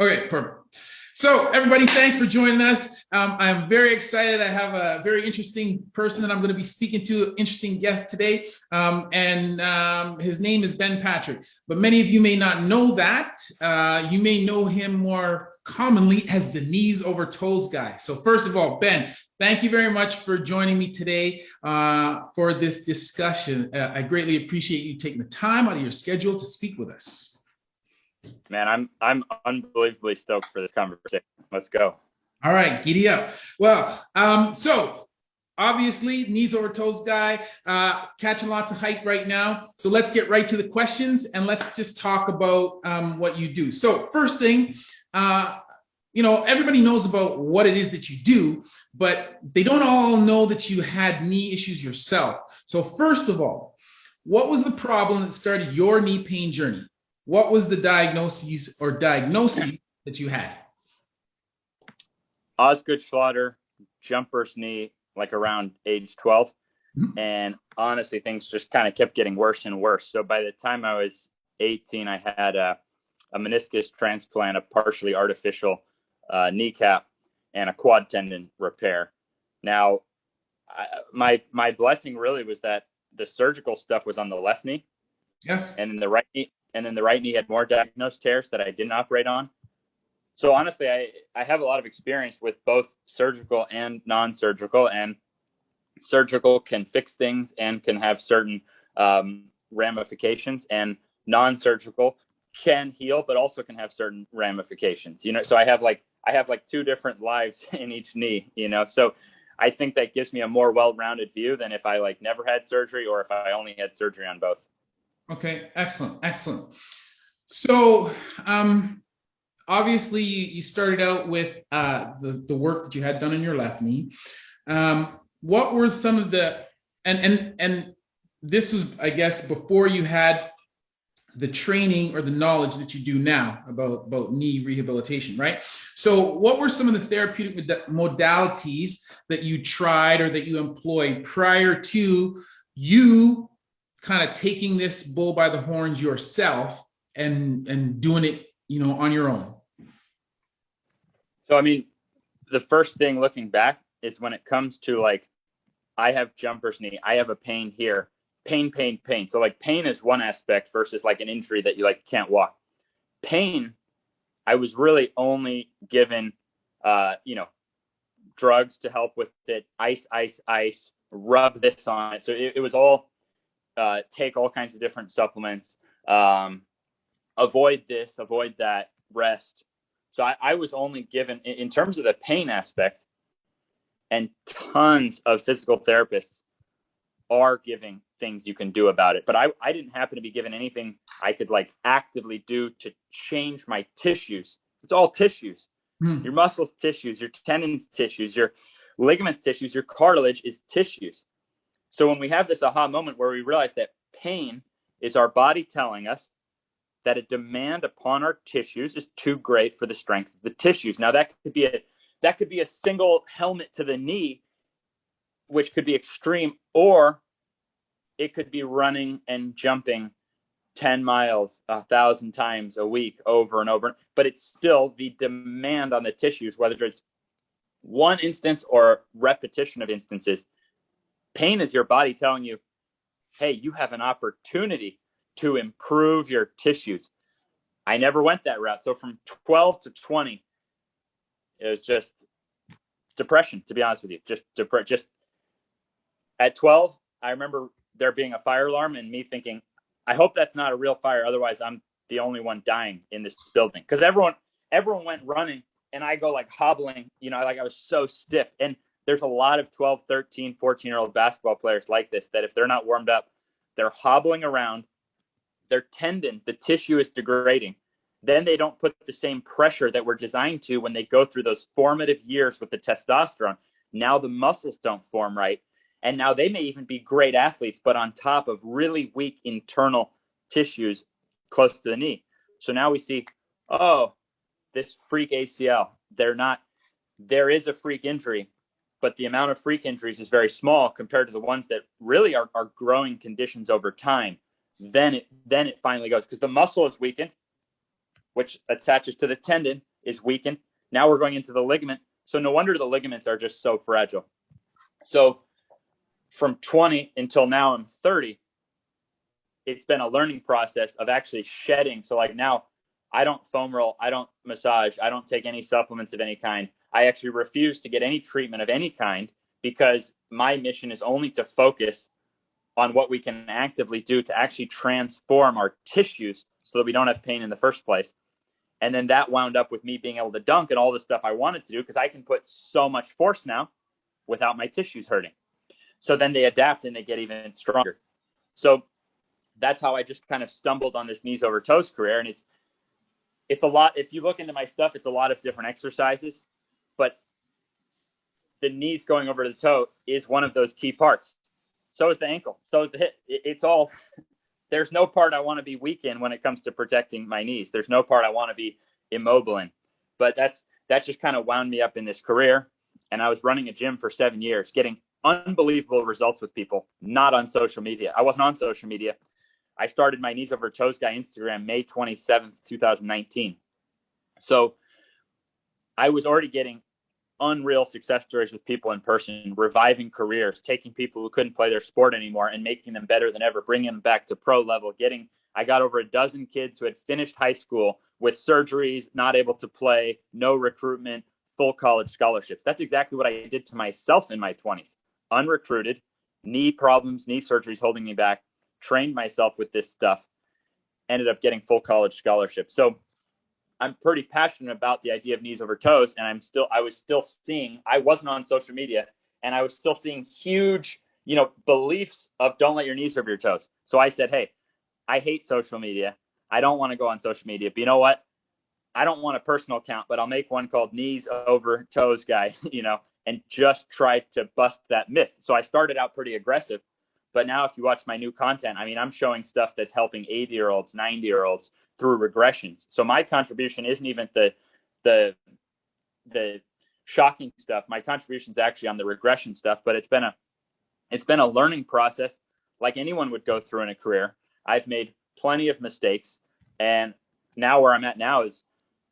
Okay, perfect. So, everybody, thanks for joining us. I'm very excited. I have a very interesting person that I'm going to be speaking to, interesting guest today. His name is Ben Patrick. But many of you may not know that. You may know him more commonly as the knees over toes guy. So, first of all, Ben, thank you very much for joining me today for this discussion. I greatly appreciate you taking the time out of your schedule to speak with us. Man, I'm unbelievably stoked for this conversation. Let's go. All right, giddy up. Well, so obviously, knees over toes guy, catching lots of hype right now. So let's get right to the questions and let's just talk about what you do. So first thing, everybody knows about what it is that you do, but they don't all know that you had knee issues yourself. So first of all, what was the problem that started your knee pain journey? What was the diagnosis that you had? Osgood Schlatter, jumper's knee, like around age 12. And honestly, things just kind of kept getting worse and worse. So by the time I was 18, I had a meniscus transplant, a partially artificial kneecap, and a quad tendon repair. Now, my blessing really was that the surgical stuff was on the left knee. Yes. And then the right knee had more diagnosed tears that I didn't operate on. So honestly, I have a lot of experience with both surgical and non-surgical, and surgical can fix things and can have certain ramifications, and non-surgical can heal, but also can have certain ramifications, so I have like two different lives in each knee, so I think that gives me a more well-rounded view than if I never had surgery or if I only had surgery on both. Okay, excellent. So, obviously, you started out with the work that you had done in your left knee. What were some of the and this was, I guess, before you had the training or the knowledge that you do now about knee rehabilitation, right? So, what were some of the therapeutic modalities that you tried or that you employed prior to you kind of taking this bull by the horns yourself and doing it, on your own? So, I mean, the first thing looking back is when it comes to I have jumper's knee, I have a pain here, pain. So pain is one aspect versus an injury that you can't walk. Pain, I was really only given, drugs to help with it, ice, rub this on it. So it was all take all kinds of different supplements, avoid this, avoid that, rest. So I was only given, in terms of the pain aspect, and tons of physical therapists are giving things you can do about it. But I didn't happen to be given anything I could actively do to change my tissues. It's all tissues. Your muscles, tissues, your tendons, tissues, your ligaments, tissues, your cartilage is tissues. So when we have this aha moment where we realize that pain is our body telling us that a demand upon our tissues is too great for the strength of the tissues. Now that could be a single helmet to the knee, which could be extreme, or it could be running and jumping 10 miles 1,000 times a week over and over. But it's still the demand on the tissues, whether it's one instance or repetition of instances. Pain is your body telling you, hey, you have an opportunity to improve your tissues. I never went that route. So from 12 to 20, it was just depression, to be honest with you. Just at 12, I remember there being a fire alarm and me thinking, I hope that's not a real fire. Otherwise, I'm the only one dying in this building. Because everyone went running and I go hobbling, I was so stiff. And there's a lot of 12, 13, 14-year-old basketball players like this, that if they're not warmed up, they're hobbling around. Their tendon, the tissue is degrading. Then they don't put the same pressure that we're designed to when they go through those formative years with the testosterone. Now the muscles don't form right. And now they may even be great athletes, but on top of really weak internal tissues close to the knee. So now we see, this freak ACL. There is a freak injury, but the amount of freak injuries is very small compared to the ones that really are growing conditions over time. Then it finally goes, because the muscle is weakened, which attaches to the tendon, is weakened. Now we're going into the ligament. So no wonder the ligaments are just so fragile. So from 20 until now I'm 30, it's been a learning process of actually shedding. So like now I don't foam roll, I don't massage, I don't take any supplements of any kind. I actually refuse to get any treatment of any kind because my mission is only to focus on what we can actively do to actually transform our tissues so that we don't have pain in the first place. And then that wound up with me being able to dunk and all the stuff I wanted to do because I can put so much force now without my tissues hurting. So then they adapt and they get even stronger. So that's how I just kind of stumbled on this knees over toes career. And it's a lot. If you look into my stuff, it's a lot of different exercises, but the knees going over to the toe is one of those key parts. So is the ankle. So is the hip. It's all, there's no part I want to be weak in when it comes to protecting my knees. There's no part I want to be immobile in, but that just kind of wound me up in this career. And I was running a gym for 7 years, getting unbelievable results with people, not on social media. I wasn't on social media. I started my Knees Over Toes Guy Instagram May 27th, 2019. So I was already getting unreal success stories with people in person, reviving careers, taking people who couldn't play their sport anymore and making them better than ever, bringing them back to pro level. I got over a dozen kids who had finished high school with surgeries, not able to play, no recruitment, full college scholarships. That's exactly what I did to myself in my 20s. Unrecruited, knee problems, knee surgeries holding me back, trained myself with this stuff, ended up getting full college scholarships. So I'm pretty passionate about the idea of knees over toes. And I wasn't on social media and I was still seeing huge, beliefs of don't let your knees over your toes. So I said, hey, I hate social media. I don't want to go on social media, but you know what? I don't want a personal account, but I'll make one called Knees Over Toes Guy, and just try to bust that myth. So I started out pretty aggressive, but now if you watch my new content, I'm showing stuff that's helping 80-year-olds, 90-year-olds through regressions. So my contribution isn't even the shocking stuff. My contribution is actually on the regression stuff, but it's been a learning process like anyone would go through in a career. I've made plenty of mistakes, and now where I'm at now is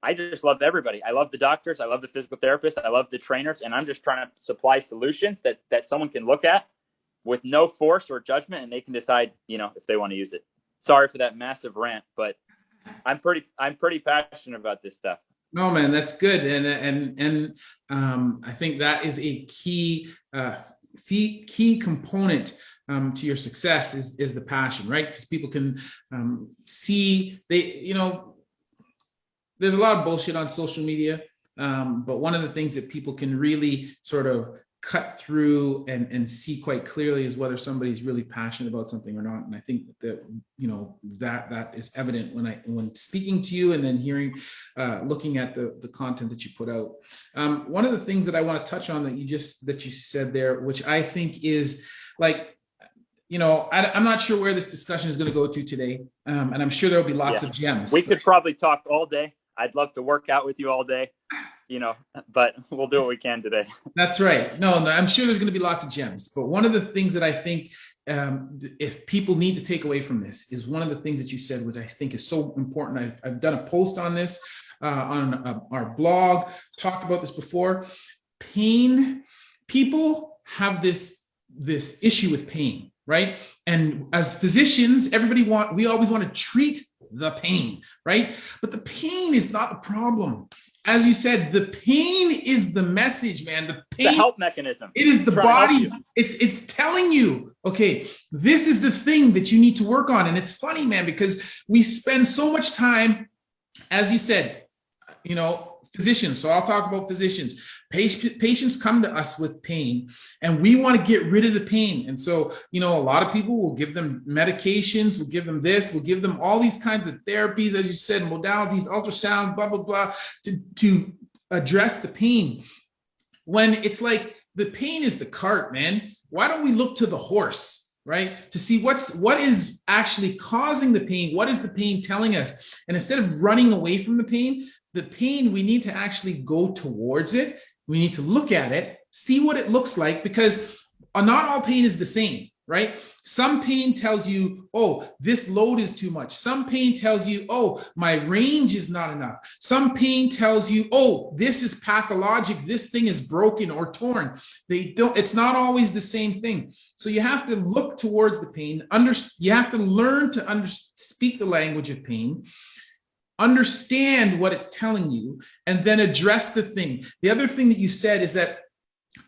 I just love everybody. I love the doctors. I love the physical therapists. I love the trainers. And I'm just trying to supply solutions that someone can look at with no force or judgment, and they can decide, if they want to use it. Sorry for that massive rant, but I'm pretty passionate about this stuff. No, man, that's good. And I think that is a key component to your success is the passion, right? Because people can see there's a lot of bullshit on social media, but one of the things that people can really sort of cut through and see quite clearly is whether somebody's really passionate about something or not. And I think that that is evident when speaking to you and then hearing, looking at the content that you put out. One of the things that I want to touch on that you said there, which I think is like, I'm not sure where this discussion is going to go to today, and I'm sure there'll be lots of gems. We could probably talk all day. I'd love to work out with you all day, but we'll do what we can today. That's right. No, I'm sure there's going to be lots of gems. But one of the things that I think if people need to take away from this is one of the things that you said, which I think is so important. I've done a post on this on our blog, talked about this before. Pain, people have this issue with pain, right? And as physicians, we always want to treat the pain, right? But the pain is not the problem. As you said, the pain is the message, man. The pain, the help mechanism. It is the body. It's telling you, okay, this is the thing that you need to work on. And it's funny, man, because we spend so much time, as you said, physicians. So I'll talk about physicians. Patients come to us with pain and we want to get rid of the pain. And so, a lot of people will give them medications, we'll give them this, we'll give them all these kinds of therapies, as you said, modalities, ultrasound, blah, blah, blah, to address the pain. When it's like the pain is the cart, man. Why don't we look to the horse, right? To see what is actually causing the pain? What is the pain telling us? And instead of running away from the pain, we need to actually go towards it. We need to look at it, see what it looks like, because not all pain is the same, right? Some pain tells you, oh, this load is too much. Some pain tells you, oh, my range is not enough. Some pain tells you, oh, this is pathologic. This thing is broken or torn. It's not always the same thing. So you have to look towards the pain. You have to learn to speak the language of pain, understand what it's telling you, and then address the thing. The other thing that you said is that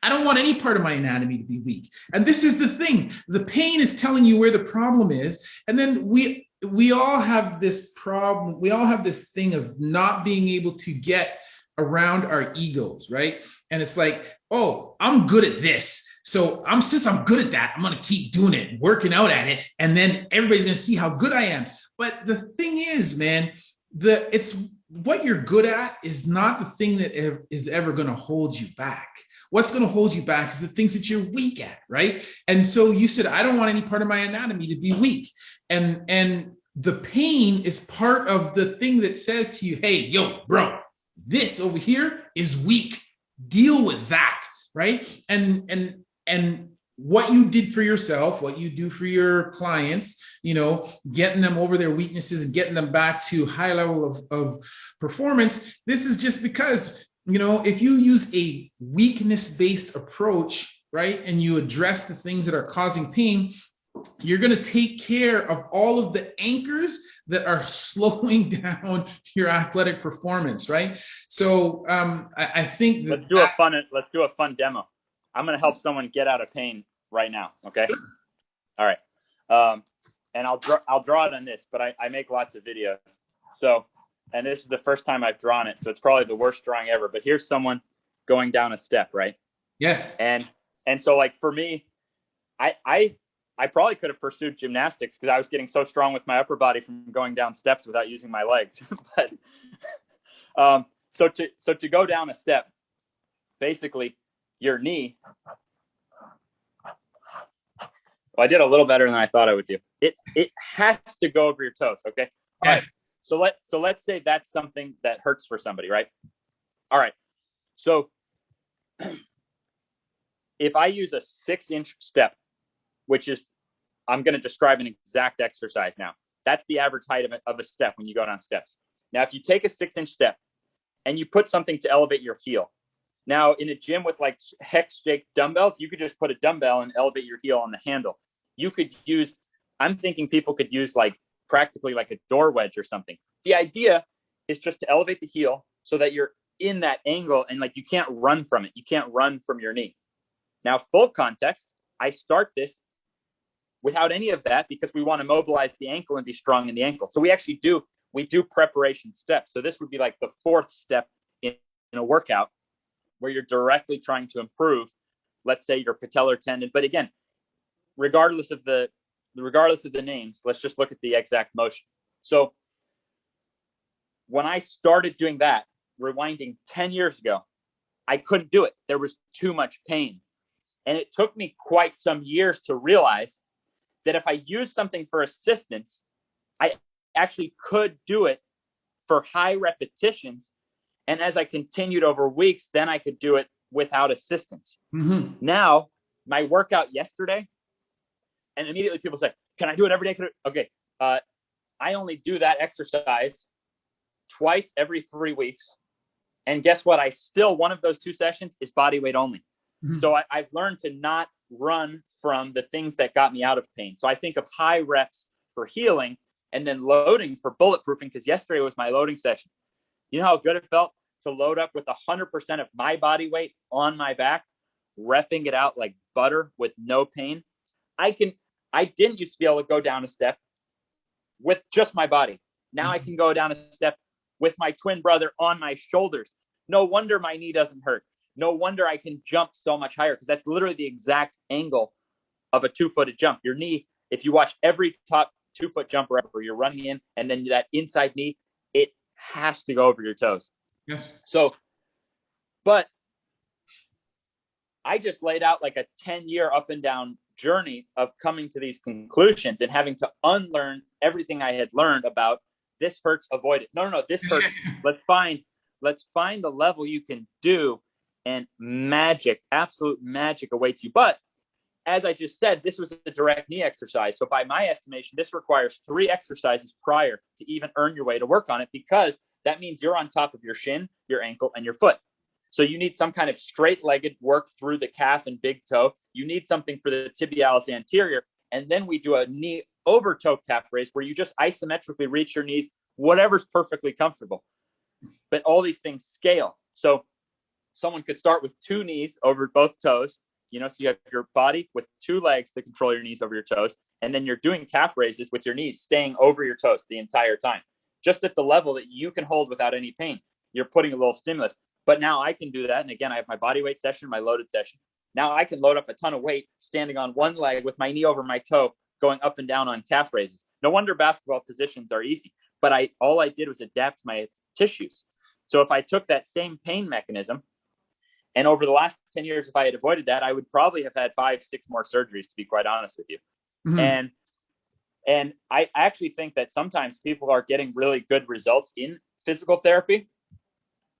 I don't want any part of my anatomy to be weak. And this is the thing. The pain is telling you where the problem is. And then we all have this problem. We all have this thing of not being able to get around our egos, right? And it's like, oh, I'm good at this. So since I'm good at that, I'm going to keep doing it, working out at it. And then everybody's going to see how good I am. But the thing is, man, it's what you're good at is not the thing that is ever going to hold you back. What's going to hold you back is the things that you're weak at, right? And so you said, I don't want any part of my anatomy to be weak. And the pain is part of the thing that says to you, hey, yo, bro, this over here is weak. Deal with that, right? And what you did for yourself, what you do for your clients, getting them over their weaknesses and getting them back to high level of performance. This is just because, if you use a weakness-based approach, right, and you address the things that are causing pain, you're going to take care of all of the anchors that are slowing down your athletic performance, right? So I think that let's do a fun demo. I'm going to help someone get out of pain right now. Okay. All right. And I'll draw it on this, but I make lots of videos. So, and this is the first time I've drawn it. So it's probably the worst drawing ever, but here's someone going down a step, right? Yes. And so like for me, I probably could have pursued gymnastics because I was getting so strong with my upper body from going down steps without using my legs. But so to go down a step, basically your knee. Well, I did a little better than I thought I would do. It has to go over your toes. Okay. All yes. Right. So let's say that's something that hurts for somebody, right? All right. So if I use a 6-inch step, which is, I'm going to describe an exact exercise now. That's the average height of a step when you go down steps. Now, if you take a 6-inch step and you put something to elevate your heel. Now, in a gym with like hex shake dumbbells, you could just put a dumbbell and elevate your heel on the handle. You could use, I'm thinking people could use like practically like a door wedge or something. The idea is just to elevate the heel so that you're in that angle and like you can't run from it. You can't run from your knee. Now, full context, I start this without any of that because we want to mobilize the ankle and be strong in the ankle. So we do preparation steps. So this would be like the 4th step in a workout where you're directly trying to improve, let's say your patellar tendon. But again, regardless of the names, let's just look at the exact motion. So when I started doing that, rewinding 10 years ago, I couldn't do it. There was too much pain. And it took me quite some years to realize that if I use something for assistance, I actually could do it for high repetitions. And as I continued over weeks, then I could do it without assistance. Mm-hmm. Now, my workout yesterday, and immediately people say, can I do it every day? Okay. I only do that exercise twice every 3 weeks. And guess what? One of those 2 sessions is body weight only. Mm-hmm. So I've learned to not run from the things that got me out of pain. So I think of high reps for healing and then loading for bulletproofing, because yesterday was my loading session. You know how good it felt to load up with 100% of my body weight on my back, repping it out like butter with no pain. I didn't used to be able to go down a step with just my body. Now I can go down a step with my twin brother on my shoulders. No wonder my knee doesn't hurt. No wonder I can jump so much higher, because that's literally the exact angle of a 2-footed jump. Your knee, if you watch every top 2-foot jumper ever, you're running in, and then that inside knee, it has to go over your toes. Yes. So, but I just laid out like a 10-year up and down journey of coming to these conclusions and having to unlearn everything I had learned about this hurts, avoid it. No, this hurts. Let's find the level you can do, and magic, absolute magic awaits you. But as I just said, this was a direct knee exercise. So by my estimation, this requires 3 exercises prior to even earn your way to work on it, because that means you're on top of your shin, your ankle, and your foot. So you need some kind of straight-legged work through the calf and big toe. You need something for the tibialis anterior. And then we do a knee over toe calf raise where you just isometrically reach your knees, whatever's perfectly comfortable. But all these things scale. So someone could start with 2 knees over both toes, so you have your body with 2 legs to control your knees over your toes. And then you're doing calf raises with your knees staying over your toes the entire time, just at the level that you can hold without any pain. You're putting a little stimulus. But now I can do that. And again, I have my body weight session, my loaded session. Now I can load up a ton of weight standing on one leg with my knee over my toe, going up and down on calf raises. No wonder basketball positions are easy. But all I did was adapt my tissues. So if I took that same pain mechanism, and over the last 10 years, if I had avoided that, I would probably have had 5, 6 more surgeries, to be quite honest with you. Mm-hmm. And I actually think that sometimes people are getting really good results in physical therapy.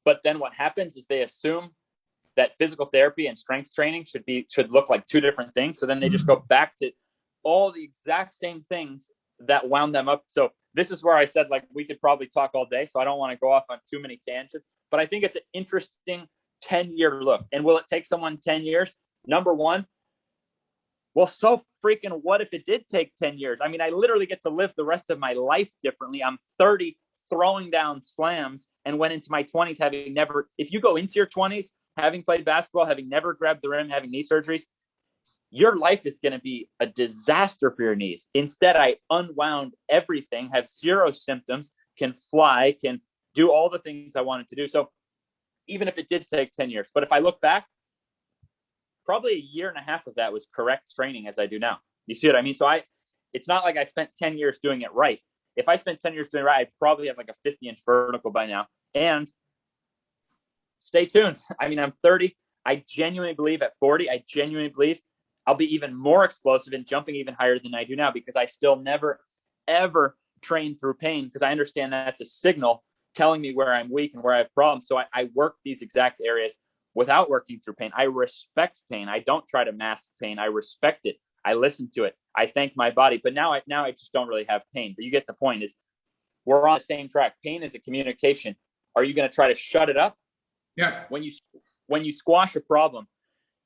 But then what happens is they assume that physical therapy and strength training should look like 2 different things. So then they just go back to all the exact same things that wound them up. So this is where I said, like, we could probably talk all day. So I don't want to go off on too many tangents, but I think it's an interesting 10-year look. And will it take someone 10 years? Number one, well, so freaking what if it did take 10 years? I mean, I literally get to live the rest of my life differently. I'm 30 throwing down slams and went into my 20s having never, if you go into your 20s, having played basketball, having never grabbed the rim, having knee surgeries, your life is going to be a disaster for your knees. Instead, I unwound everything, have 0 symptoms, can fly, can do all the things I wanted to do. So even if it did take 10 years, but if I look back, probably a year and a half of that was correct training as I do now. You see what I mean? So it's not like I spent 10 years doing it right. If I spent 10 years doing it right, I'd probably have like a 50-inch vertical by now. And stay tuned. I mean, I'm 30. I genuinely believe at 40, I'll be even more explosive and jumping even higher than I do now, because I still never, ever train through pain, because I understand that's a signal telling me where I'm weak and where I have problems. So I work these exact areas without working through pain. I respect pain. I don't try to mask pain. I respect it. I listen to it. I thank my body. But now I just don't really have pain. But you get the point. Is we're on the same track. Pain is a communication. Are you going to try to shut it up? Yeah. When you squash a problem,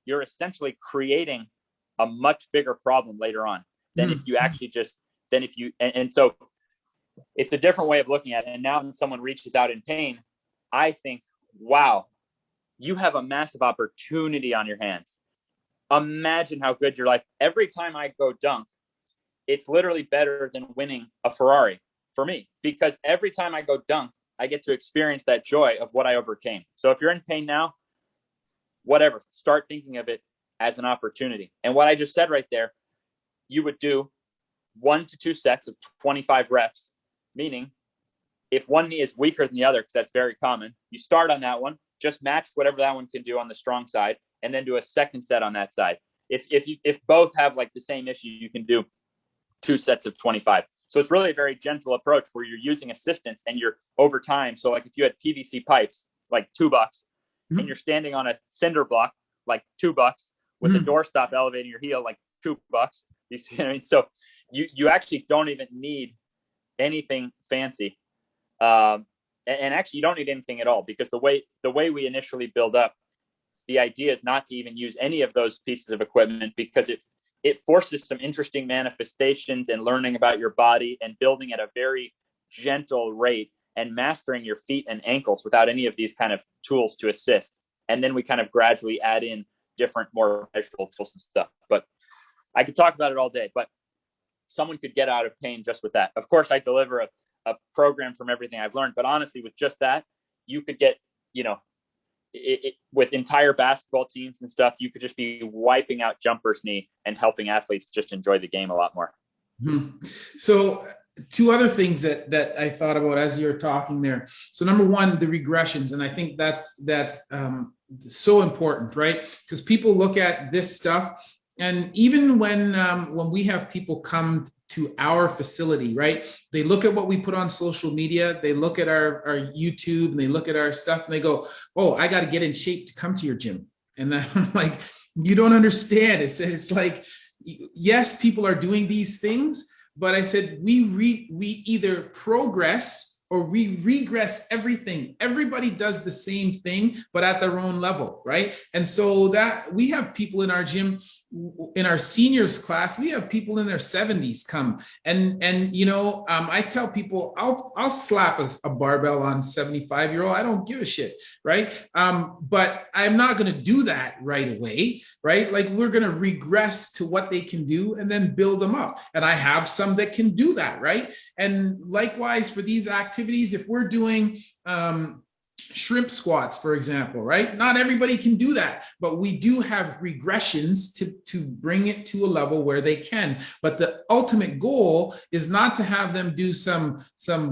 you're essentially creating a much bigger problem later on than if you actually and so it's a different way of looking at it. And now when someone reaches out in pain, I think, wow, you have a massive opportunity on your hands. Imagine how good your life. Every time I go dunk, it's literally better than winning a Ferrari for me, because every time I go dunk, I get to experience that joy of what I overcame. So if you're in pain now, whatever, start thinking of it as an opportunity. And what I just said right there, you would do 1 to 2 sets of 25 reps, meaning if one knee is weaker than the other, because that's very common, you start on that one, just match whatever that one can do on the strong side, and then do a second set on that side. If both have like the same issue, you can do 2 sets of 25. So it's really a very gentle approach where you're using assistance and you're over time. So like if you had PVC pipes, like $2, and you're standing on a cinder block, like $2, with a doorstop elevating your heel, like $2. You see what I mean? So you actually don't even need anything fancy. And actually you don't need anything at all, because the way we initially build up, the idea is not to even use any of those pieces of equipment, because it forces some interesting manifestations and learning about your body and building at a very gentle rate and mastering your feet and ankles without any of these kind of tools to assist. And then we kind of gradually add in different, more measurable tools and stuff. But I could talk about it all day, but someone could get out of pain just with that. Of course, I deliver a program from everything I've learned, but honestly, with just that, you could get, with entire basketball teams and stuff, you could just be wiping out jumper's knee and helping athletes just enjoy the game a lot more. So 2 other things that I thought about as you're talking there. So number one, the regressions. And I think that's so important, right? Because people look at this stuff, and even when we have people come to our facility, right? They look at what we put on social media, they look at our YouTube, and they look at our stuff, and they go, oh, I got to get in shape to come to your gym. And then I'm like, You don't understand. It's like, yes, people are doing these things, but I said we either progress or we regress everything. Everybody does the same thing, but at their own level, right? And so that we have people in our gym, in our seniors class, we have people in their 70s come, and I tell people I'll slap a barbell on 75-year-old. I don't give a shit, right? But I'm not going to do that right away, right? Like, we're going to regress to what they can do and then build them up. And I have some that can do that, right? And likewise for these activities, if we're doing shrimp squats, for example, right? Not everybody can do that, but we do have regressions to bring it to a level where they can. But the ultimate goal is not to have them do some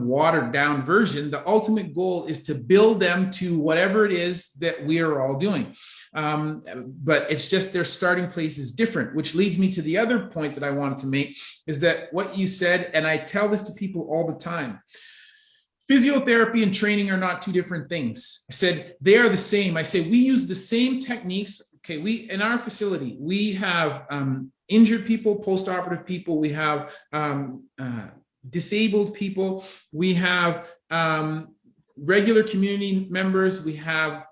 watered down version. The ultimate goal is to build them to whatever it is that we are all doing. But it's just their starting place is different, which leads me to the other point that I wanted to make, is that what you said, and I tell this to people all the time, physiotherapy and training are not two different things. I said they are the same. I say we use the same techniques. Okay, we in our facility, we have injured people, post-operative people, we have disabled people, we have regular community members, we have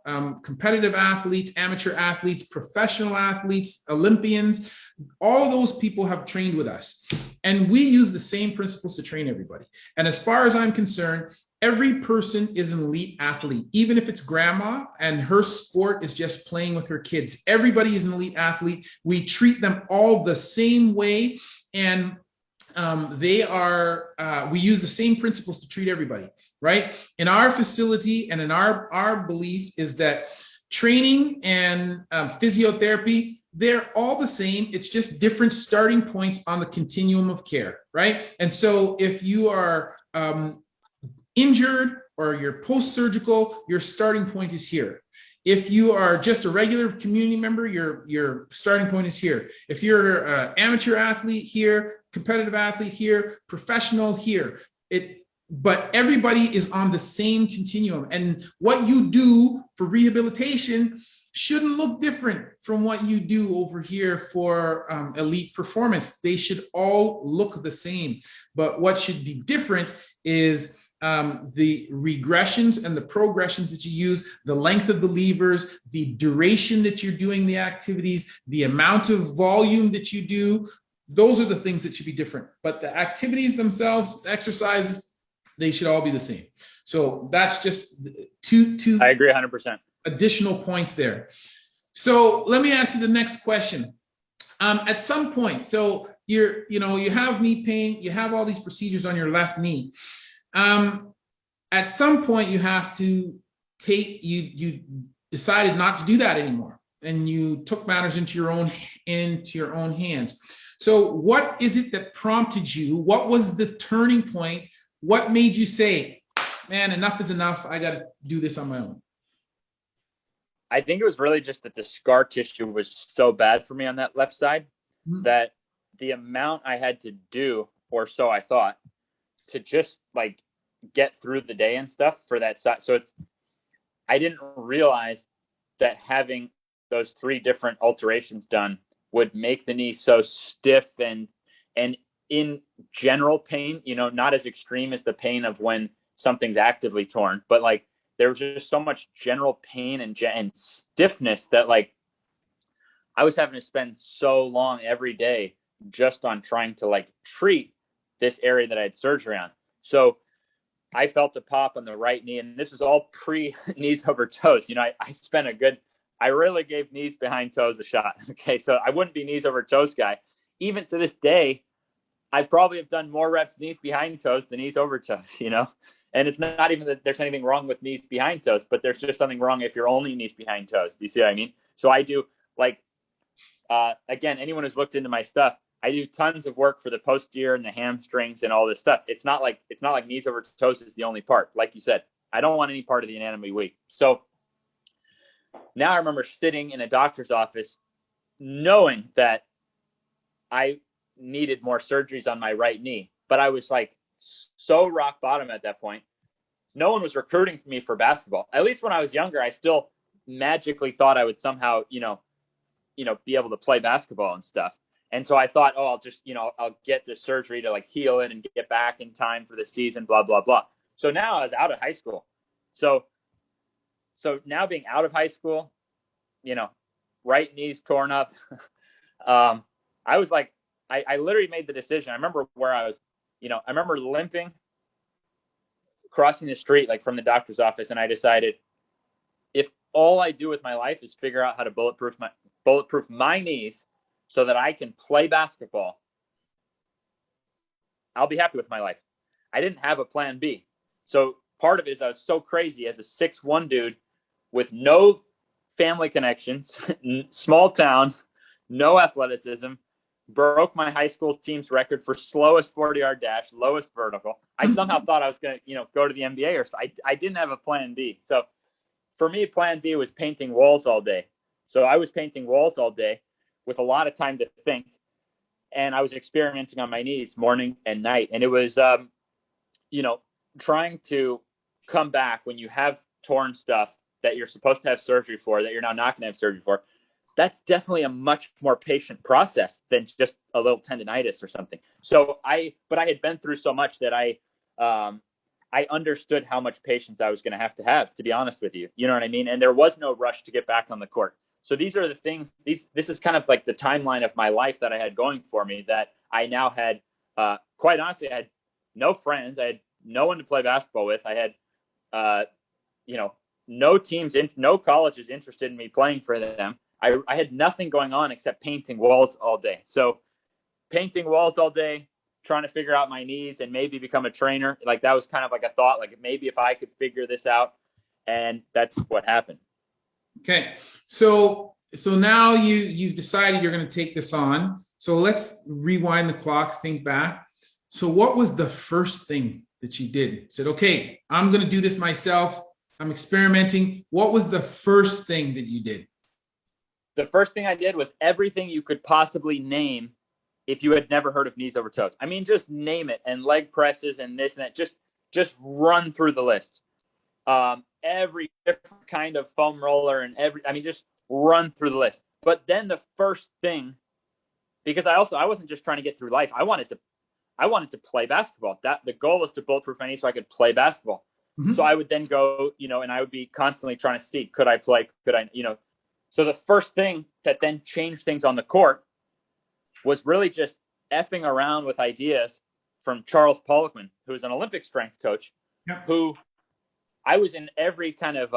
competitive athletes, amateur athletes, professional athletes, Olympians. All of those people have trained with us, and we use the same principles to train everybody. And as far as I'm concerned, every person is an elite athlete, even if it's grandma and her sport is just playing with her kids. Everybody is an elite athlete. We treat them all the same way, and we use the same principles to treat everybody, right? In our facility and in our belief is that training and physiotherapy, they're all the same. It's just different starting points on the continuum of care, right? And so if you are injured or you're post-surgical, your starting point is here. If you are just a regular community member, your starting point is here. If you're an amateur athlete here, competitive athlete here, professional here, but everybody is on the same continuum. And what you do for rehabilitation shouldn't look different from what you do over here for elite performance. They should all look the same. But what should be different is the regressions and the progressions that you use, the length of the levers, the duration that you're doing the activities, the amount of volume that you do. Those are the things that should be different. But the activities themselves, the exercises, they should all be the same. So that's just two I agree 100%. Additional points there. So let me ask you the next question. At some point, so you have knee pain, you have all these procedures on your left knee. At some point you have to you decided not to do that anymore, and you took matters into your own hands. So what is it that prompted you? What was the turning point? What made you say, man, enough is enough, I got to do this on my own? I think it was really just that the scar tissue was so bad for me on that left side, that the amount I had to do, or so I thought, to just like get through the day and stuff for that side. So I didn't realize that having those 3 different alterations done would make the knee so stiff and in general pain, not as extreme as the pain of when something's actively torn, but like there was just so much general pain and stiffness that like I was having to spend so long every day just on trying to like treat this area that I had surgery on. So I felt a pop on the right knee, and this was all pre knees over toes. I really gave knees behind toes a shot. Okay. So I wouldn't be knees over toes guy. Even to this day, I probably have done more reps knees behind toes than knees over toes, And it's not even that there's anything wrong with knees behind toes, but there's just something wrong if you're only knees behind toes. Do you see what I mean? So I do again, anyone who's looked into my stuff, I do tons of work for the posterior and the hamstrings and all this stuff. It's not like knees over toes is the only part. Like you said, I don't want any part of the anatomy weak. So now I remember sitting in a doctor's office knowing that I needed more surgeries on my right knee, but I was like so rock bottom at that point. No one was recruiting me for basketball. At least when I was younger, I still magically thought I would somehow, be able to play basketball and stuff. And so I thought, oh, I'll just, I'll get this surgery to like heal it and get back in time for the season, blah, blah, blah. So now I was out of high school. So now being out of high school, right knee's torn up. I was like, I literally made the decision. I remember where I was, I remember limping, crossing the street, like from the doctor's office. And I decided, if all I do with my life is figure out how to bulletproof my knees so that I can play basketball, I'll be happy with my life. I didn't have a plan B. So part of it is I was so crazy as a 6'1" dude with no family connections, small town, no athleticism, broke my high school team's record for slowest 40-yard dash, lowest vertical. I somehow thought I was going to, go to the NBA, or I didn't have a plan B. So for me, plan B was painting walls all day. So I was painting walls all day with a lot of time to think. And I was experimenting on my knees morning and night. And it was, trying to come back when you have torn stuff that you're supposed to have surgery for, that you're now not going to have surgery for. That's definitely a much more patient process than just a little tendonitis or something. But I had been through so much that I understood how much patience I was going to have, to be honest with you. You know what I mean? And there was no rush to get back on the court. So these are the things, this is kind of like the timeline of my life that I had going for me, that I now had, quite honestly, I had no friends. I had no one to play basketball with. I had, no teams, no colleges interested in me playing for them. I had nothing going on except painting walls all day. So painting walls all day, trying to figure out my knees and maybe become a trainer. Like that was kind of like a thought, like maybe if I could figure this out, and that's what happened. Okay. So now you've decided you're going to take this on. So let's rewind the clock, think back. So what was the first thing that you did? Said, okay, I'm going to do this myself. I'm experimenting. What was the first thing that you did? The first thing I did was everything you could possibly name if you had never heard of knees over toes. I mean, just name it, and leg presses and this and that. Just run through the list. Every different kind of foam roller and just run through the list. But then the first thing, because I wasn't just trying to get through life. I wanted to play basketball. That the goal was to bulletproof my knees so I could play basketball. Mm-hmm. So I would then go, and I would be constantly trying to see, could I play? Could I, So the first thing that then changed things on the court was really just effing around with ideas from Charles Poliquin, who is an Olympic strength coach, who I was in every kind of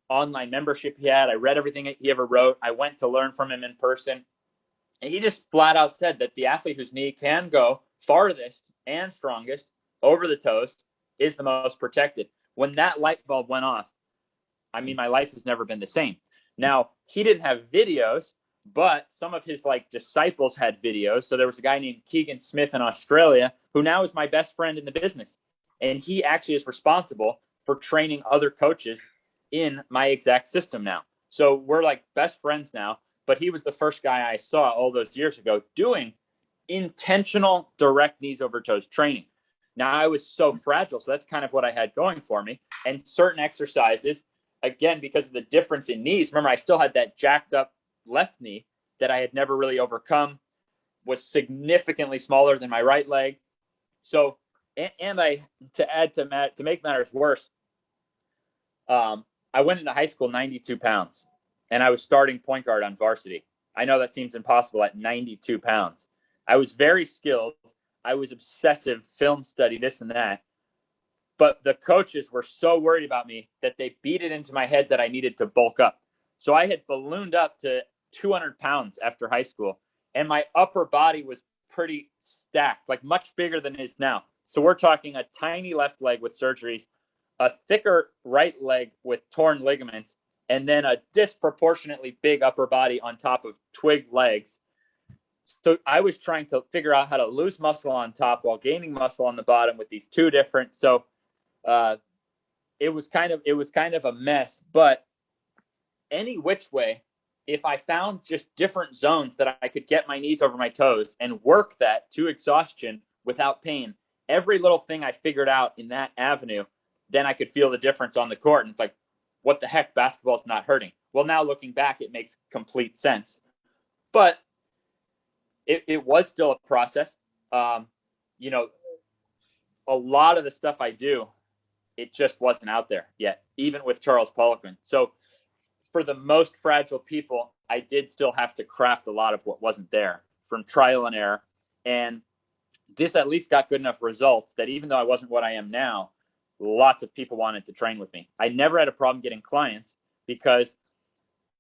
online membership he had. I read everything he ever wrote. I went to learn from him in person. And he just flat out said that the athlete whose knee can go farthest and strongest over the toes is the most protected. When that light bulb went off, I mean, my life has never been the same. Now, he didn't have videos, but some of his disciples had videos. So there was a guy named Keegan Smith in Australia, who now is my best friend in the business. And he actually is responsible for training other coaches in my exact system now. So we're like best friends now, but he was the first guy I saw all those years ago doing intentional direct knees over toes training. Now I was so fragile. So that's kind of what I had going for me. And certain exercises, again, because of the difference in knees, remember, I still had that jacked up left knee that I had never really overcome, was significantly smaller than my right leg. So, and to make matters worse, I went into high school 92 pounds, and I was starting point guard on varsity. I know that seems impossible at 92 pounds. I was very skilled. I was obsessive, film study, this and that. But the coaches were so worried about me that they beat it into my head that I needed to bulk up. So I had ballooned up to 200 pounds after high school, and my upper body was pretty stacked, like much bigger than it is now. So we're talking a tiny left leg with surgeries, a thicker right leg with torn ligaments, and then a disproportionately big upper body on top of twig legs. So I was trying to figure out how to lose muscle on top while gaining muscle on the bottom with these two different. So it was kind of a mess. But any which way, if I found just different zones that I could get my knees over my toes and work that to exhaustion without pain, every little thing I figured out in that avenue, then I could feel the difference on the court. And it's like, what the heck? Basketball's not hurting. Well, now looking back, it makes complete sense. but it was still a process. You know, a lot of the stuff I do, it just wasn't out there yet, even with Charles Poliquin. So for the most fragile people, I did still have to craft a lot of what wasn't there from trial and error. And this at least got good enough results that even though I wasn't what I am now, lots of people wanted to train with me. I never had a problem getting clients because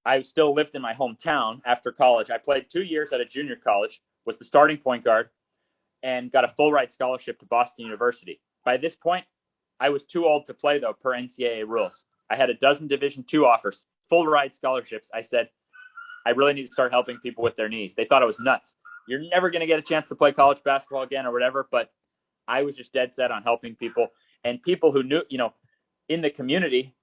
I still lived in my hometown after college. I played 2 years at a junior college, was the starting point guard, and got a full ride scholarship to Boston University. By this point, I was too old to play, though, per NCAA rules. I had a dozen Division II offers, full ride scholarships. I said, I really need to start helping people with their knees. They thought I was nuts. You're never going to get a chance to play college basketball again or whatever. But I was just dead set on helping people. And people who knew, you know, in the community,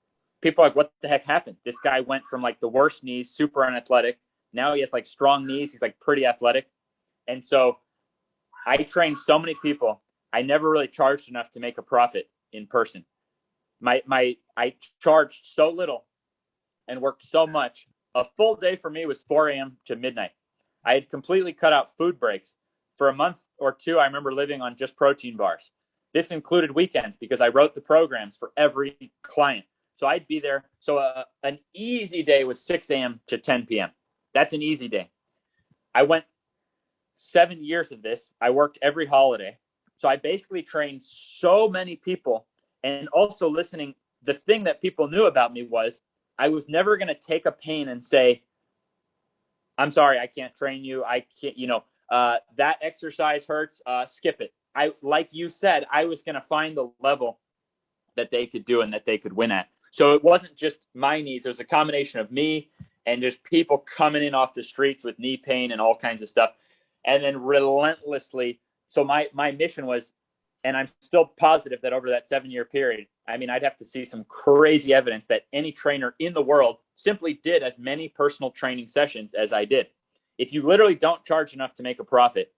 people are like, what the heck happened? This guy went from like the worst knees, super unathletic. Now he has like strong knees. He's like pretty athletic. And so I trained so many people. I never really charged enough to make a profit in person. I charged so little and worked so much. A full day for me was 4 a.m. to midnight. I had completely cut out food breaks. For a month or two, I remember living on just protein bars. This included weekends because I wrote the programs for every client. So I'd be there. So an easy day was 6 a.m. to 10 p.m. That's an easy day. I went 7 years of this. I worked every holiday. So I basically trained so many people. And also listening, the thing that people knew about me was I was never going to take a pain and say, I'm sorry, I can't train you. I can't, that exercise hurts. Skip it. Like you said, I was going to find the level that they could do and that they could win at. So it wasn't just my knees. It was a combination of me and just people coming in off the streets with knee pain and all kinds of stuff. And then relentlessly. So my mission was, and I'm still positive that over that 7-year period, I mean, I'd have to see some crazy evidence that any trainer in the world simply did as many personal training sessions as I did. If you literally don't charge enough to make a profit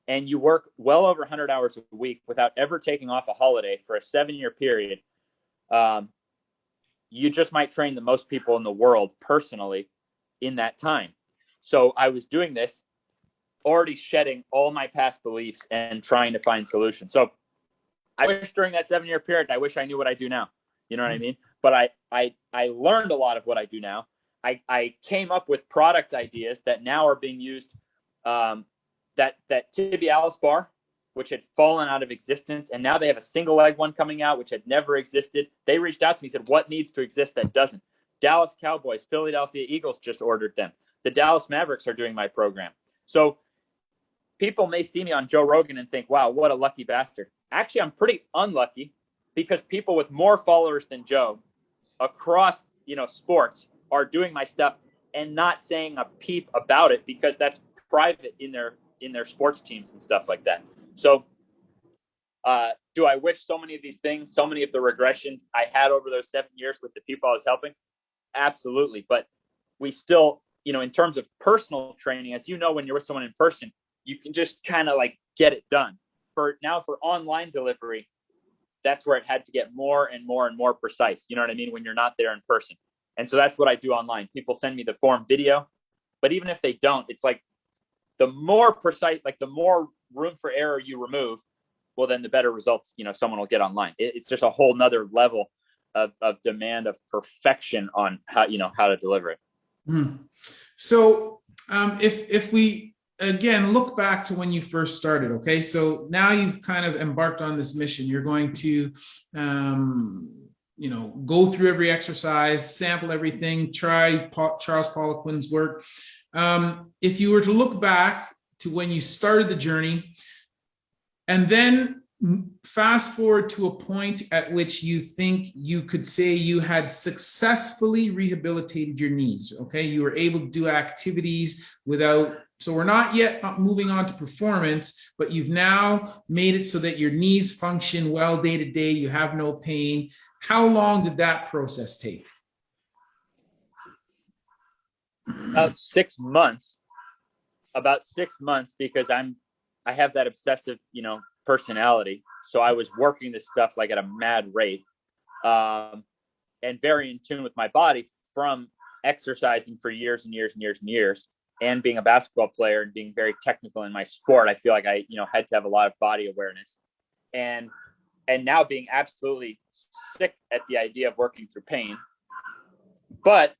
and you work well over 100 hours a week without ever taking off a holiday for a 7-year period, you just might train the most people in the world personally in that time. So I was doing this, already shedding all my past beliefs and trying to find solutions. So I wish during that 7-year period, I wish I knew what I do now. You know what I mean? But I learned a lot of what I do now. I came up with product ideas that now are being used. That tibialis bar, which had fallen out of existence, and now they have a single leg one coming out, which had never existed. They reached out to me and said, what needs to exist that doesn't? Dallas Cowboys, Philadelphia Eagles just ordered them. The Dallas Mavericks are doing my program. So people may see me on Joe Rogan and think, wow, what a lucky bastard. Actually, I'm pretty unlucky because people with more followers than Joe across, sports are doing my stuff and not saying a peep about it because that's private in their sports teams and stuff like that. So do I wish so many of these things, so many of the regressions I had over those 7 years with the people I was helping? Absolutely. But we still, in terms of personal training, as you know, when you're with someone in person, you can just kind of like get it done. For online delivery, that's where it had to get more and more and more precise. You know what I mean? When you're not there in person. And so that's what I do online. People send me the form video, but even if they don't, it's like the more precise, like the more room for error you remove, well, then the better results, someone will get online. It's just a whole nother level of demand of perfection on how to deliver it. So if we, again, look back to when you first started, okay? So now you've kind of embarked on this mission. You're going to, go through every exercise, sample everything, try Charles Poliquin's work. If you were to look back to when you started the journey and then fast forward to a point at which you think you could say you had successfully rehabilitated your knees, okay? You were able to do activities without, so we're not yet moving on to performance, but you've now made it so that your knees function well day to day, you have no pain. How long did that process take? About 6 months. About 6 months because I have that obsessive, personality. So I was working this stuff like at a mad rate, and very in tune with my body from exercising for years and years and years and years. and being a basketball player and being very technical in my sport, I feel like I, had to have a lot of body awareness. And now being absolutely sick at the idea of working through pain. But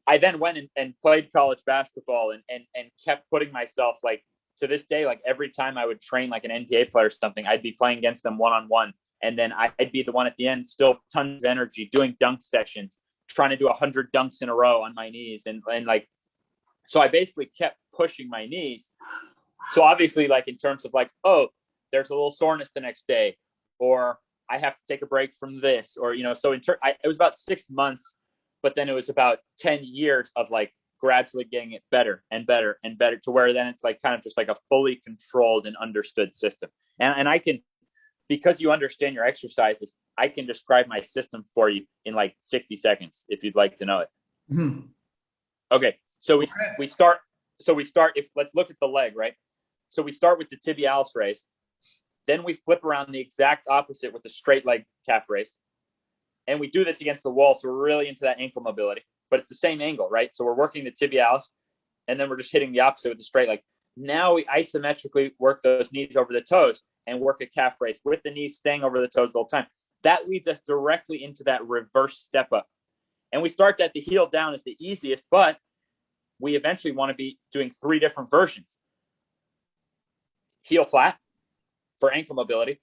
I then went and played college basketball and kept putting myself, like, to this day, like every time I would train like an NBA player or something, I'd be playing against them one-on-one. And then I'd be the one at the end, still tons of energy, doing dunk sessions, trying to do 100 dunks in a row on my knees. And like, so I basically kept pushing my knees. So obviously, like, in terms of like, oh, there's a little soreness the next day, or I have to take a break from this, or, so it was about 6 months, but then it was about 10 years of like gradually getting it better and better and better, to where then it's like kind of just like a fully controlled and understood system. And I can, because you understand your exercises, I can describe my system for you in like 60 seconds if you'd like to know it. Mm-hmm. Okay. So we start, if let's look at the leg, right? So we start with the tibialis raise. Then we flip around the exact opposite with the straight leg calf raise. And we do this against the wall. So we're really into that ankle mobility, but it's the same angle, right? So we're working the tibialis, and then we're just hitting the opposite with the straight leg. Now we isometrically work those knees over the toes and work a calf raise with the knees staying over the toes the whole time. That leads us directly into that reverse step up. And we start that the heel down is the easiest, but we eventually want to be doing 3 different versions. Heel flat for ankle mobility,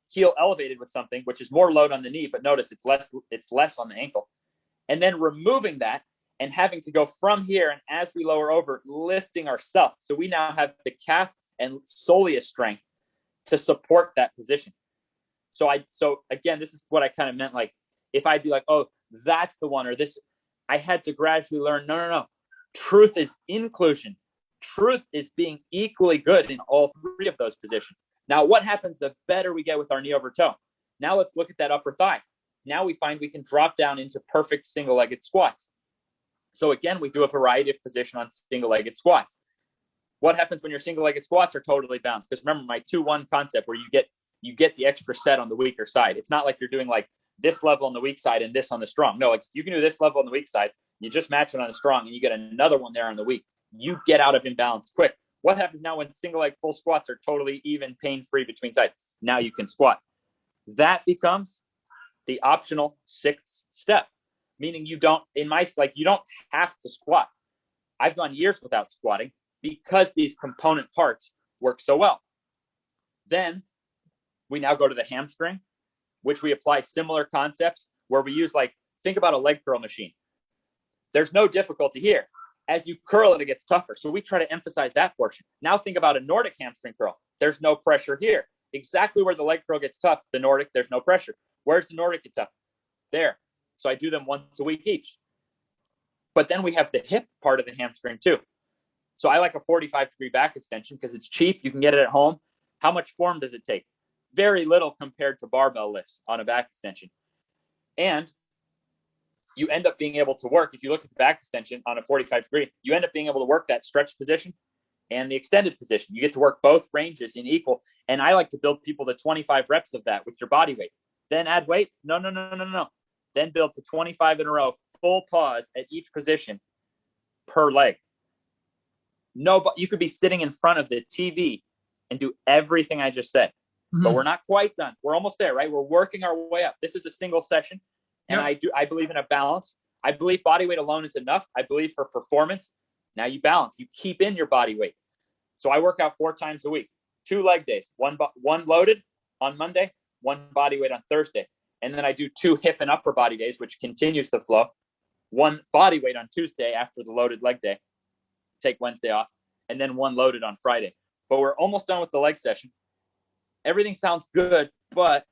heel elevated with something, which is more load on the knee, but notice it's less on the ankle. And then removing that and having to go from here, and as we lower over, lifting ourselves. So we now have the calf and soleus strength to support that position. So again, this is what I kind of meant. Like, if I'd be like, oh, that's the one, or this, I had to gradually learn, no. Truth is inclusion. Truth is being equally good in all 3 of those positions. Now, what happens the better we get with our knee over toe? Now let's look at that upper thigh. Now we find we can drop down into perfect single-legged squats. So again, we do a variety of position on single-legged squats. What happens when your single-legged squats are totally balanced? Because remember my 2-1 concept, where you get the extra set on the weaker side. It's not like you're doing like this level on the weak side and this on the strong. No, like if you can do this level on the weak side, you just match it on the strong and you get another one there on the weak. You get out of imbalance quick. What happens now when single leg full squats are totally even, pain-free between sides? Now you can squat. That becomes the optional 6th step, meaning you don't have to squat. I've gone years without squatting because these component parts work so well. Then we now go to the hamstring, which we apply similar concepts, where we use, like, think about a leg curl machine. There's no difficulty here. As you curl it gets tougher. So we try to emphasize that portion. Now think about a Nordic hamstring curl. There's no pressure here. Exactly where the leg curl gets tough, the Nordic, there's no pressure. Where's the Nordic get tough? There. So I do them once a week each. But then we have the hip part of the hamstring too. So I like a 45-degree back extension because it's cheap. You can get it at home. How much form does it take? Very little compared to barbell lifts on a back extension. And you end up being able to work, if you look at the back extension on a 45-degree, you end up being able to work that stretch position and the extended position. You get to work both ranges in equal. And I like to build people to 25 reps of that with your body weight. Then add weight. No. Then build to 25 in a row, full pause at each position per leg. No, but you could be sitting in front of the TV and do everything I just said. Mm-hmm. But we're not quite done. We're almost there, right? We're working our way up. This is a single session. And I believe in a balance. I believe body weight alone is enough. I believe for performance, now you balance. You keep in your body weight. So I work out 4 times a week, 2 leg days, one loaded on Monday, 1 body weight on Thursday. And then I do 2 hip and upper body days, which continues the flow. 1 body weight on Tuesday after the loaded leg day, take Wednesday off, and then 1 loaded on Friday. But we're almost done with the leg session. Everything sounds good, but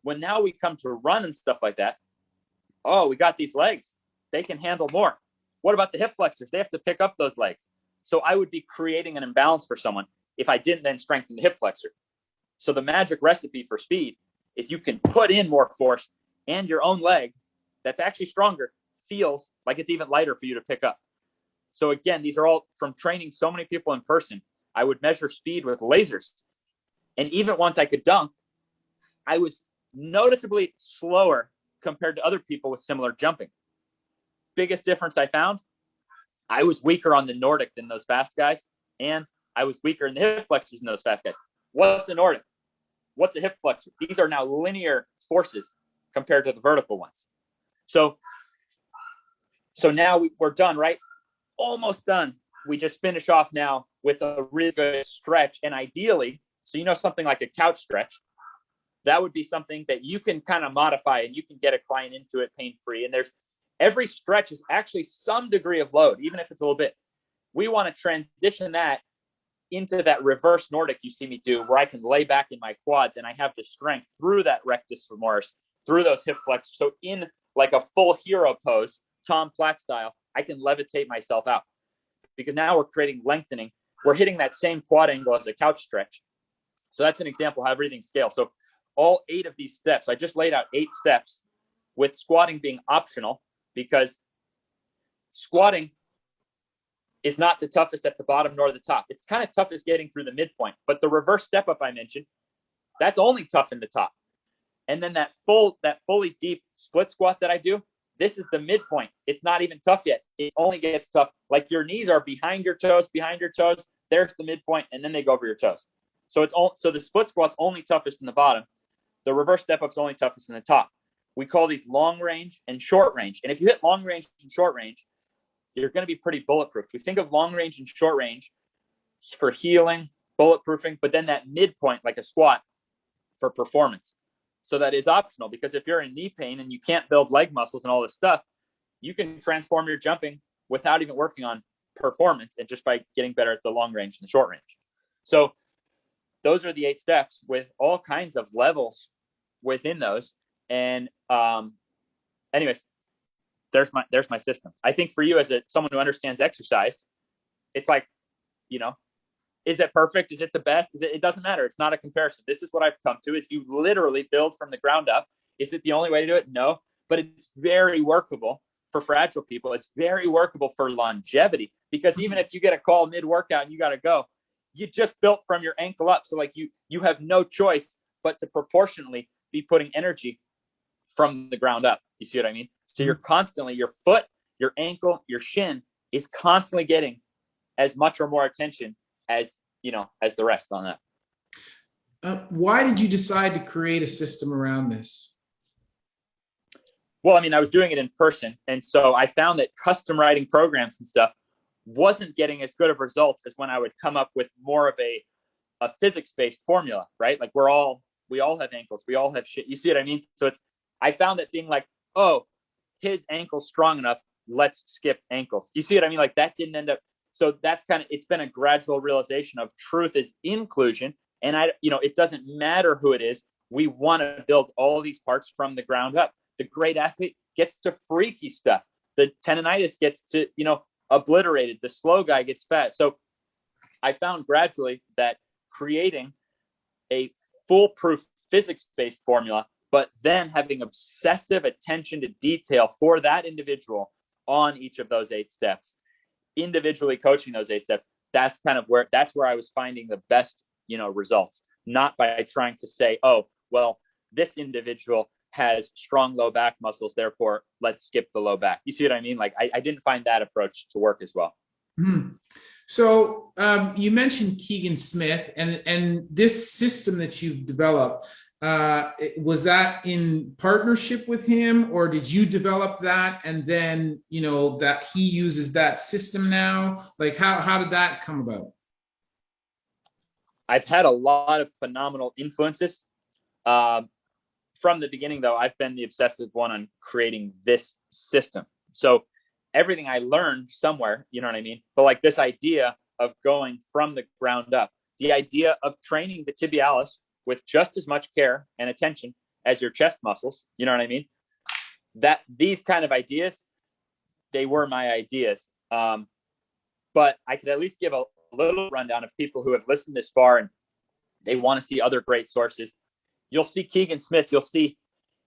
when now we come to run and stuff like that, oh, we got these legs. They can handle more. What about the hip flexors? They have to pick up those legs. So I would be creating an imbalance for someone if I didn't then strengthen the hip flexor. So the magic recipe for speed is you can put in more force, and your own leg that's actually stronger feels like it's even lighter for you to pick up. So again, these are all from training so many people in person. I would measure speed with lasers. And even once I could dunk, I was noticeably slower compared to other people with similar jumping. Biggest difference I found, I was weaker on the Nordic than those fast guys, and I was weaker in the hip flexors than those fast guys. What's a Nordic? What's a hip flexor? These are now linear forces compared to the vertical ones. So now we're done, right? Almost done. We just finish off now with a really good stretch. And ideally, so something like a couch stretch, that would be something that you can kind of modify and you can get a client into it pain-free. And every stretch is actually some degree of load, even if it's a little bit. We want to transition that into that reverse Nordic you see me do, where I can lay back in my quads and I have the strength through that rectus femoris, through those hip flexors. So in like a full hero pose, Tom Platt style, I can levitate myself out, because now we're creating lengthening. We're hitting that same quad angle as a couch stretch. So that's an example how everything scales. So all 8 of these steps, I just laid out 8 steps, with squatting being optional, because squatting is not the toughest at the bottom nor the top. It's kind of toughest getting through the midpoint, but the reverse step up I mentioned, that's only tough in the top. And then that fully deep split squat that I do, this is the midpoint. It's not even tough yet. It only gets tough. Like your knees are behind your toes. There's the midpoint, and then they go over your toes. So the split squat's only toughest in the bottom. The reverse step up's only toughest in the top. We call these long range and short range. And if you hit long range and short range, you're going to be pretty bulletproof. We think of long range and short range for healing, bulletproofing, but then that midpoint, like a squat, for performance. So that is optional, because if you're in knee pain and you can't build leg muscles and all this stuff, you can transform your jumping without even working on performance, and just by getting better at the long range and the short range. So those are the 8 steps with all kinds of levels within those. And anyways, there's my system. I think for you as someone who understands exercise, it's like, is it perfect? Is it the best? It doesn't matter. It's not a comparison. This is what I've come to, is you literally build from the ground up. Is it the only way to do it? No, but it's very workable for fragile people. It's very workable for longevity, because even if you get a call mid-workout and you got to go, you just built from your ankle up. So like you have no choice but to proportionally be putting energy from the ground up. You see what I mean? So you're constantly, your foot, your ankle, your shin is constantly getting as much or more attention as the rest on that. Why did you decide to create a system around this? Well, I mean, I was doing it in person. And so I found that custom writing programs and stuff wasn't getting as good of results as when I would come up with more of a physics-based formula, right? Like we all have ankles. We all have shit. You see what I mean? So I found that being like, oh, his ankle's strong enough, let's skip ankles. You see what I mean? Like that didn't end up. So that's it's been a gradual realization of truth is inclusion. And it doesn't matter who it is. We want to build all these parts from the ground up. The great athlete gets to freaky stuff. The tendonitis gets to, obliterated. The slow guy gets fat. So I found gradually that creating a foolproof physics-based formula, but then having obsessive attention to detail for that individual on each of those 8 steps, individually coaching those 8 steps, that's where I was finding the best, results, not by trying to say, oh, well, this individual has strong low back muscles, therefore let's skip the low back. You see what I mean? Like I didn't find that approach to work as well. Mm-hmm. So you mentioned Keegan Smith, and this system that you've developed, was that in partnership with him, or did you develop that and then that he uses that system now? Like how did that come about? I've had a lot of phenomenal influences. From the beginning, though, I've been the obsessive one on creating this system. So everything I learned somewhere, you know what I mean? But like this idea of going from the ground up, the idea of training the tibialis with just as much care and attention as your chest muscles, you know what I mean? That these kind of ideas, they were my ideas. But I could at least give a little rundown of people who have listened this far and they want to see other great sources. You'll see Keegan Smith, you'll see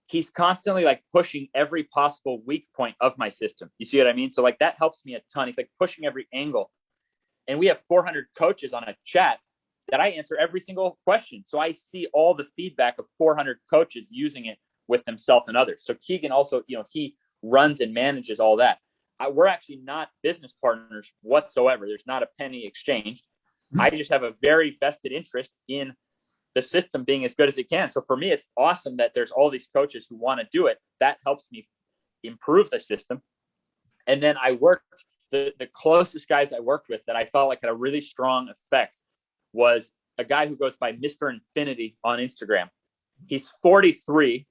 he's constantly like pushing every possible weak point of my system. You see what I mean? So like that helps me a ton. He's like pushing every angle. And we have 400 coaches on a chat that I answer every single question. So I see all the feedback of 400 coaches using it with themselves and others. So Keegan also, he runs and manages all that. we're actually not business partners whatsoever. There's not a penny exchanged. I just have a very vested interest in the system being as good as it can. So for me, it's awesome that there's all these coaches who want to do it. That helps me improve the system. And then I worked, the closest guys I worked with that I felt like had a really strong effect was a guy who goes by Mr. Infinity on Instagram. He's 43.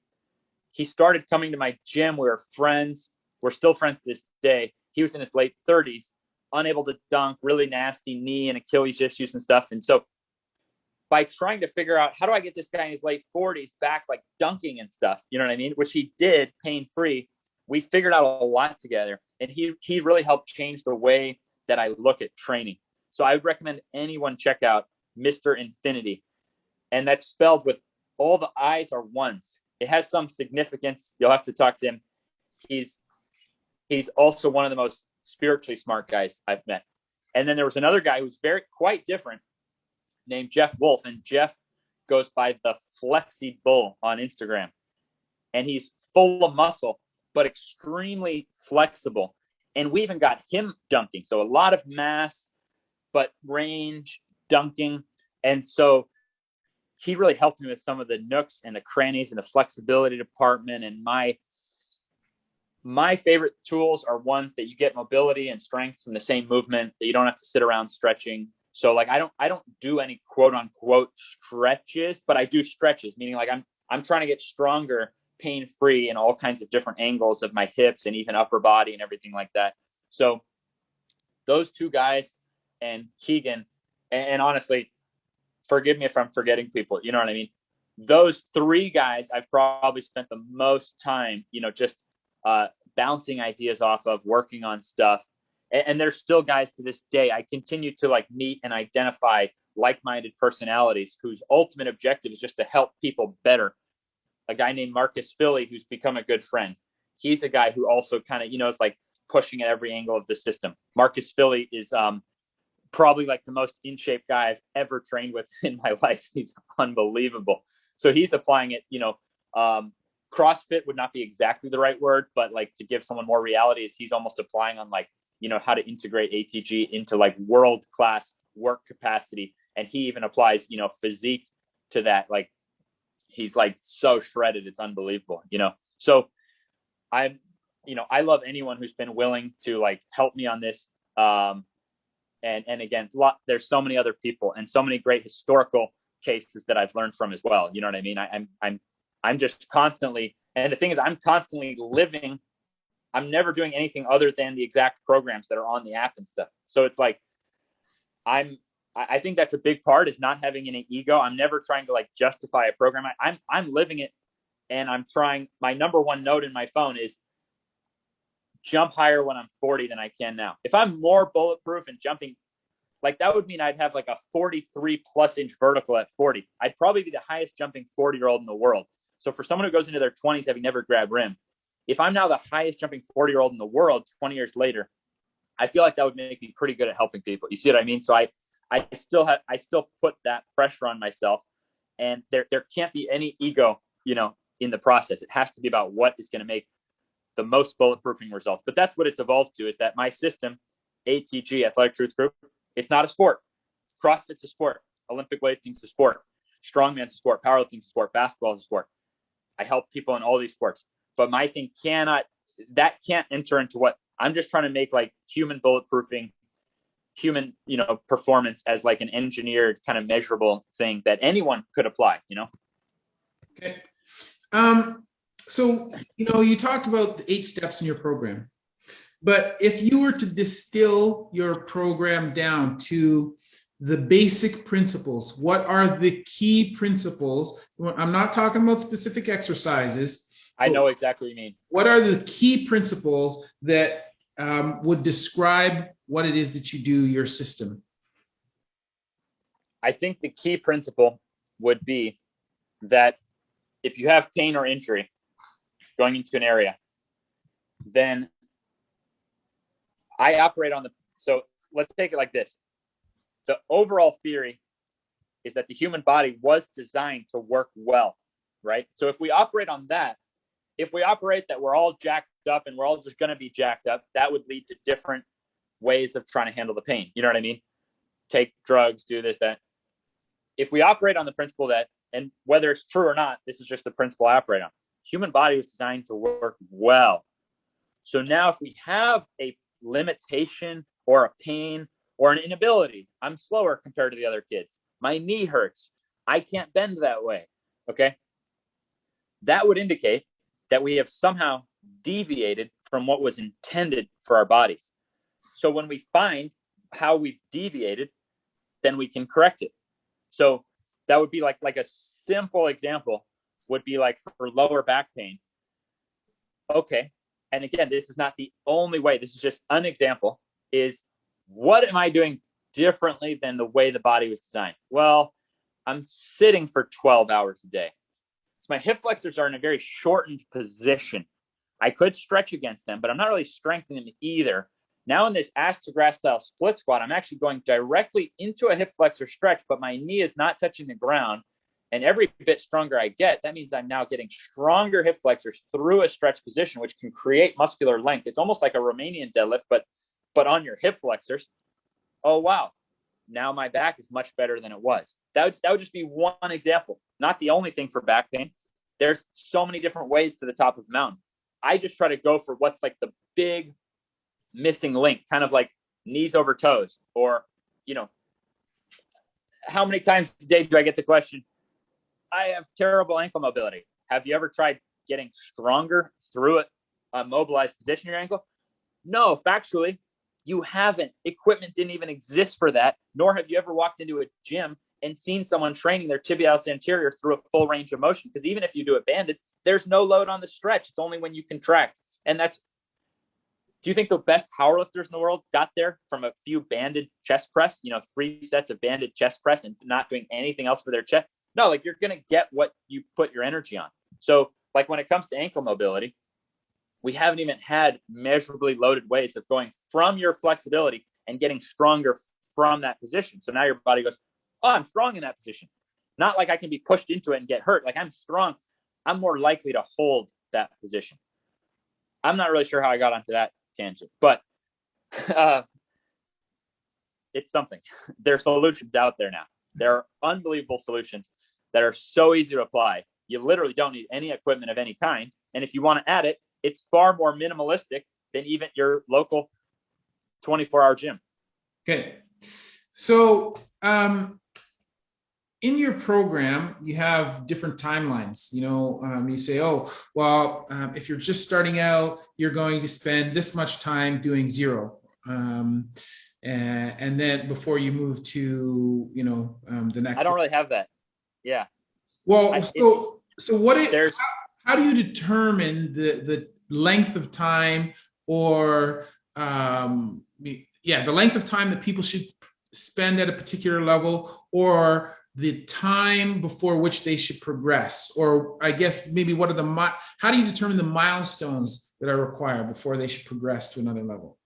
He started coming to my gym. We were friends. We're still friends to this day. He was in his late 30s, unable to dunk, really nasty knee and Achilles issues and stuff. And so by trying to figure out how do I get this guy in his late 40s back, like dunking and stuff, you know what I mean? Which he did pain-free. We figured out a lot together, and he really helped change the way that I look at training. So I would recommend anyone check out Mr. Infinity, and that's spelled with all the I's are ones. It has some significance. You'll have to talk to him. He's also one of the most spiritually smart guys I've met. And then there was another guy who's quite different, named Jeff Wolf, and Jeff goes by the Flexi Bull on Instagram, and he's full of muscle but extremely flexible. And we even got him dunking, so a lot of mass but range dunking. And so he really helped me with some of the nooks and the crannies and the flexibility department. And my favorite tools are ones that you get mobility and strength from the same movement, that you don't have to sit around stretching. So like I don't do any quote unquote stretches, but I do stretches, meaning like I'm trying to get stronger pain-free in all kinds of different angles of my hips and even upper body and everything like that. So those two guys and Keegan, and honestly, forgive me if I'm forgetting people, you know what I mean? Those three guys I've probably spent the most time, just bouncing ideas off of, working on stuff. And there's still guys to this day I continue to like meet and identify like-minded personalities whose ultimate objective is just to help people better. A guy named Marcus Philly, who's become a good friend. He's a guy who also kind of, is like pushing at every angle of the system. Marcus Philly is probably like the most in shape guy I've ever trained with in my life. He's unbelievable. So he's applying it, CrossFit would not be exactly the right word, but like to give someone more reality is he's almost applying on like, how to integrate ATG into like world-class work capacity. And he even applies, physique to that. Like he's like so shredded. It's unbelievable, So I love anyone who's been willing to like help me on this. And again, there's so many other people and so many great historical cases that I've learned from as well. You know what I mean? I'm just constantly, and the thing is I'm constantly living. I'm never doing anything other than the exact programs that are on the app and stuff. So it's like, I think that's a big part, is not having any ego. I'm never trying to like justify a program. I'm living it. And I'm trying, my number one note in my phone is jump higher when I'm 40 than I can now. If I'm more bulletproof and jumping, like that would mean I'd have like a 43 plus inch vertical at 40. I'd probably be the highest jumping 40-year-old in the world. So for someone who goes into their 20s having never grabbed rim, if I'm now the highest jumping 40-year-old in the world 20 years later, I feel like that would make me pretty good at helping people. You see what I mean? So I still put that pressure on myself, and there can't be any ego, in the process. It has to be about what is going to make the most bulletproofing results. But that's what it's evolved to, is that my system, ATG, Athletic Truth Group, it's not a sport. CrossFit's a sport. Olympic weightlifting's a sport. Strongman's a sport. Powerlifting's a sport. Basketball is a sport. I help people in all these sports. But my thing can't enter into what I'm just trying to make like human bulletproofing, human, performance as like an engineered kind of measurable thing that anyone could apply, Okay. So, you talked about the 8 steps in your program, but if you were to distill your program down to the basic principles, what are the key principles? I'm not talking about specific exercises. I know exactly what you mean. What are the key principles that would describe what it is that you do, your system? I think the key principle would be that if you have pain or injury going into an area, then I operate so let's take it like this. The overall theory is that the human body was designed to work well, right? So if we operate on that, if we operate that we're all jacked up and we're all just going to be jacked up, that would lead to different ways of trying to handle the pain. You know what I mean? Take drugs, do this, that. If we operate on the principle that, and whether it's true or not, this is just the principle I operate on. Human body was designed to work well. So now if we have a limitation or a pain or an inability, I'm slower compared to the other kids. My knee hurts. I can't bend that way. Okay. That would indicate that we have somehow deviated from what was intended for our bodies. So when we find how we've deviated, then we can correct it. So that would be like a simple example would be like for lower back pain. Okay. And again, this is not the only way. This is just an example. Is what am I doing differently than the way the body was designed? Well, I'm sitting for 12 hours a day. So my hip flexors are in a very shortened position. I could stretch against them, but I'm not really strengthening them either. Now in this ass to grass style split squat, I'm actually going directly into a hip flexor stretch, but my knee is not touching the ground. And every bit stronger I get, that means I'm now getting stronger hip flexors through a stretch position, which can create muscular length. It's almost like a Romanian deadlift, but on your hip flexors. Oh, wow. Now my back is much better than it was. That would just be one example, not the only thing for back pain. There's so many different ways to the top of the mountain. I just try to go for what's like the big missing link, kind of like knees over toes, or, how many times a day do I get the question, I have terrible ankle mobility. Have you ever tried getting stronger through a mobilized position in your ankle? No, factually, you haven't. Equipment didn't even exist for that, nor have you ever walked into a gym and seen someone training their tibialis anterior through a full range of motion. Because even if you do it banded, there's no load on the stretch. It's only when you contract. And do you think the best powerlifters in the world got there from a few banded chest press, 3 sets of banded chest press and not doing anything else for their chest? No, like you're going to get what you put your energy on. So like when it comes to ankle mobility, we haven't even had measurably loaded ways of going from your flexibility and getting stronger from that position. So now your body goes, oh, I'm strong in that position. Not like I can be pushed into it and get hurt. Like I'm strong. I'm more likely to hold that position. I'm not really sure how I got onto that tangent, but it's something. There are solutions out there now. There are unbelievable solutions that are so easy to apply. You literally don't need any equipment of any kind. And if you want to add it, it's far more minimalistic than even your local 24-hour gym. Okay. So in your program, you have different timelines. You say, if you're just starting out, you're going to spend this much time doing zero. And then before you move to, the next. I don't really have that. Yeah. Well, how do you determine the length of time or, the length of time that people should spend at a particular level, or the time before which they should progress? Or I guess maybe how do you determine the milestones that are required before they should progress to another level?